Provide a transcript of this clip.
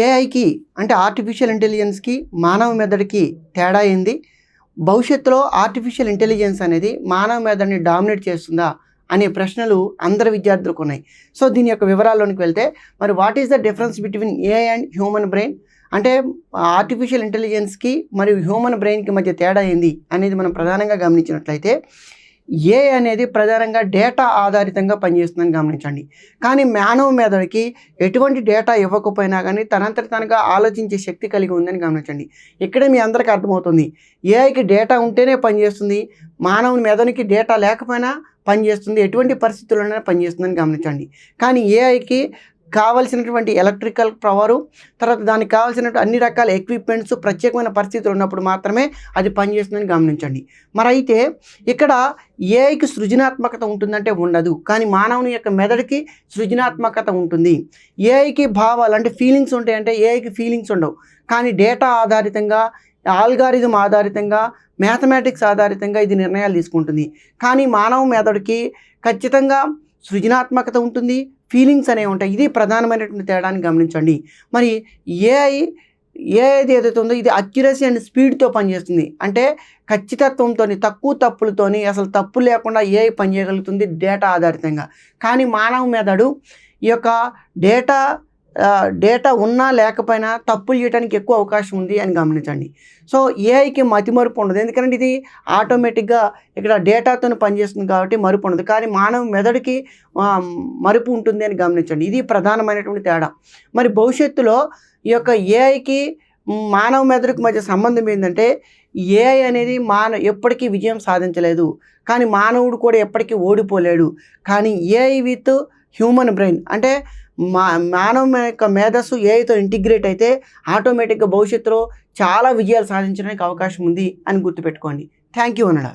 ఏఐకి అంటే ఆర్టిఫిషియల్ ఇంటెలిజెన్స్‌కి మానవ మెదడుకి తేడా ఏంది? భవిష్యత్తులో ఆర్టిఫిషియల్ ఇంటెలిజెన్స్ అనేది మానవ మెదడుని డామినేట్ చేస్తుందా? అనే ప్రశ్నలు అందరి విద్యార్థులకు ఉన్నాయి. సో, దీని యొక్క వివరాల్లోనికి వెళ్తే మరి what is the difference between AI and human brain? అంటే ఆర్టిఫిషియల్ ఇంటెలిజెన్స్‌కి మరియు హ్యూమన్ బ్రెయిన్‌కి మధ్య తేడా ఏంది? అనేది మనం ప్రధానంగా గమనించినట్లయితే ఏఐ అనేది ప్రధానంగా డేటా ఆధారితంగా పనిచేస్తుందని గమనించండి. కానీ మానవ మెదడుకి ఎటువంటి డేటా ఇవ్వకపోయినా కానీ తనంతట తనగా ఆలోచించే శక్తి కలిగి ఉందని గమనించండి. ఇక్కడే మీ అందరికీ అర్థమవుతుంది. ఏఐకి డేటా ఉంటేనే పనిచేస్తుంది. మానవుని మెదడుకి డేటా లేకపోయినా పనిచేస్తుంది. ఎటువంటి పరిస్థితుల్లోనైనా పనిచేస్తుందని గమనించండి. కానీ ఏఐకి కావాల్సినటువంటి ఎలక్ట్రికల్ పవరు, తర్వాత దానికి కావాల్సినటువంటి అన్ని రకాల ఎక్విప్మెంట్స్, ప్రత్యేకమైన పరిస్థితులు ఉన్నప్పుడు మాత్రమే అది పనిచేస్తుందని గమనించండి. మరి అయితే ఇక్కడ ఏఐకి సృజనాత్మకత ఉంటుందంటే ఉండదు. కానీ మానవుని యొక్క మెదడుకి సృజనాత్మకత ఉంటుంది. ఏఐకి భావాలు అంటే ఫీలింగ్స్ ఉంటాయంటే ఏఐకి ఫీలింగ్స్ ఉండవు. కానీ డేటా ఆధారితంగా, ఆల్గారిథం ఆధారితంగా, మ్యాథమెటిక్స్ ఆధారితంగా ఇది నిర్ణయాలు తీసుకుంటుంది. కానీ మానవ మెదడుకి ఖచ్చితంగా సృజనాత్మకత ఉంటుంది, ఫీలింగ్స్ అనేవి ఉంటాయి. ఇది ప్రధానమైనటువంటి తేడాన్ని గమనించండి. మరి ఏఐ ఏది ఏదైతే ఉందో ఇది అక్యురసీ అండ్ స్పీడ్తో పనిచేస్తుంది. అంటే ఖచ్చితత్వంతో, తక్కువ తప్పులతోని, అసలు తప్పు లేకుండా ఏఐ పనిచేయగలుగుతుంది డేటా ఆధారితంగా. కానీ మానవ మెదడు ఈ యొక్క డేటా ఉన్నా లేకపోయినా తప్పులు చేయడానికి ఎక్కువ అవకాశం ఉంది అని గమనించండి. సో, ఏఐకి మతిమరుపు ఉండదు. ఎందుకంటే ఇది ఆటోమేటిక్గా ఇక్కడ డేటాతో పనిచేస్తుంది కాబట్టి మరుపు ఉండదు. కానీ మానవ మెదడుకి మరుపు ఉంటుంది అని గమనించండి. ఇది ప్రధానమైనటువంటి తేడా. మరి భవిష్యత్తులో ఈ యొక్క ఏఐకి మానవ మెదడుకి మధ్య సంబంధం ఏంటంటే ఏఐ అనేది ఎప్పటికీ విజయం సాధించలేదు. కానీ మానవుడు కూడా ఎప్పటికీ ఓడిపోలేడు. కానీ ఏఐ విత్ హ్యూమన్ బ్రెయిన్ అంటే మానవ యొక్క మేధస్సు ఏఐతో ఇంటిగ్రేట్ అయితే ఆటోమేటిక్గా భవిష్యత్తులో చాలా విజయాలు సాధించడానికి అవకాశం ఉంది అని గుర్తుపెట్టుకోండి. Thank you అనడా.